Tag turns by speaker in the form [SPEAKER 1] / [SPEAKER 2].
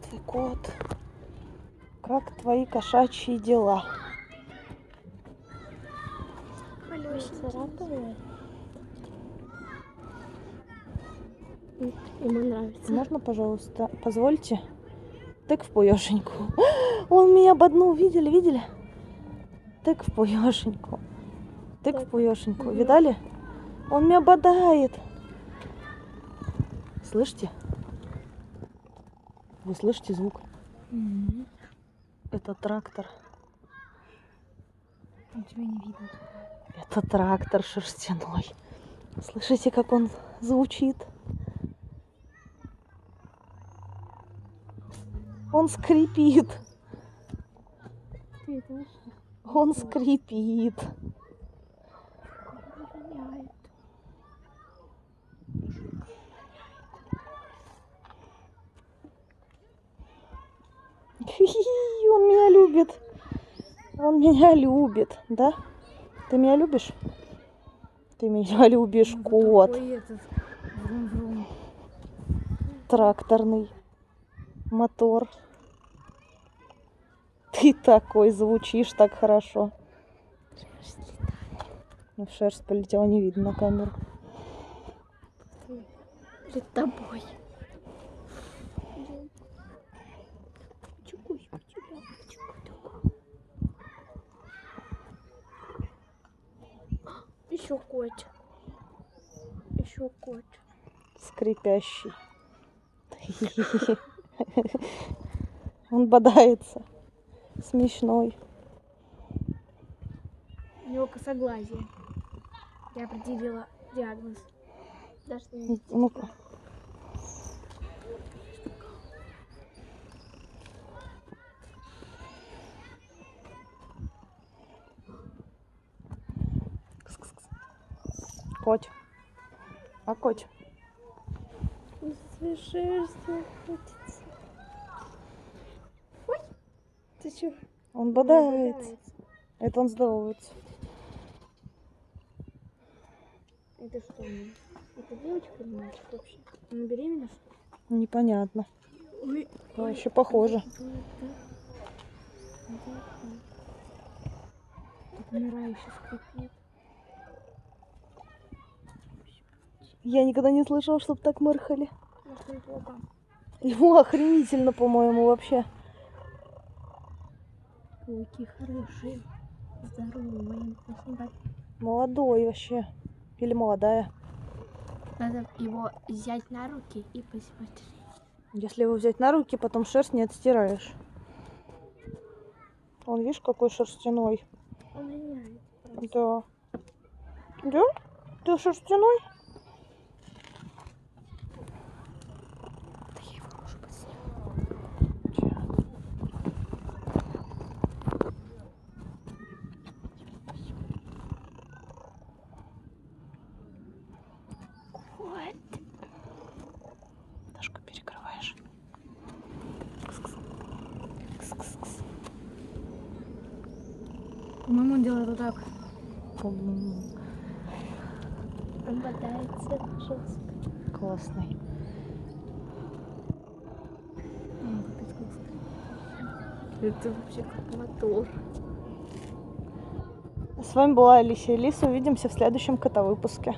[SPEAKER 1] Здравствуй, кот. Как твои кошачьи дела?
[SPEAKER 2] Царапает. Ему нравится.
[SPEAKER 1] Можно, пожалуйста, позвольте? Тык в пуёшеньку. Он меня ободнул, видели? Тык в пуёшеньку. Тык в пуёшеньку. Видали? Он меня бодает. Слышите? Вы слышите звук? Это трактор.
[SPEAKER 2] У тебя не видно.
[SPEAKER 1] Это трактор шерстяной. Слышите, как он звучит? Он скрипит. Он скрипит. Он меня любит. Он меня любит, да? Ты меня любишь? Ты меня любишь, кот. Тракторный мотор. Ты такой звучишь так хорошо. Ну, шерсть полетела, не видно на камеру.
[SPEAKER 2] Перед тобой. Еще котик. Еще котик.
[SPEAKER 1] Скрипящий. Он бодается. Смешной.
[SPEAKER 2] У него косоглазие. Я определила диагноз. Даже не
[SPEAKER 1] Ну-ка. Коть. А коть?
[SPEAKER 2] Шерстью крутится. Ой, ты чё?
[SPEAKER 1] Он бодается. Это он здоровается.
[SPEAKER 2] Это что? Это девочка или мальчик вообще? Она беременна, что ли?
[SPEAKER 1] Непонятно.
[SPEAKER 2] Ой,
[SPEAKER 1] Вообще похоже.
[SPEAKER 2] Тут умирающий скрипит.
[SPEAKER 1] Я никогда не слышала, чтобы так мырхали.
[SPEAKER 2] Может, неплохо.
[SPEAKER 1] Ему охренительно, по-моему, вообще.
[SPEAKER 2] Ой, какие хорошие. Здоровые. Спасибо.
[SPEAKER 1] Молодой вообще. Или молодая.
[SPEAKER 2] Надо его взять на руки и посмотреть.
[SPEAKER 1] Если его взять на руки, потом шерсть не отстираешь. Он, видишь, какой шерстяной.
[SPEAKER 2] Он меняет.
[SPEAKER 1] Да. Да? Ты шерстяной?
[SPEAKER 2] Да я его уже подсняла. Вот.
[SPEAKER 1] Дашка, перекрываешь.
[SPEAKER 2] По-моему, он делает вот так.
[SPEAKER 1] Он
[SPEAKER 2] Он бодается жестко.
[SPEAKER 1] классный.
[SPEAKER 2] Это вообще как мотор.
[SPEAKER 1] С вами была Алисия и Лиса. Увидимся в следующем котовыпуске.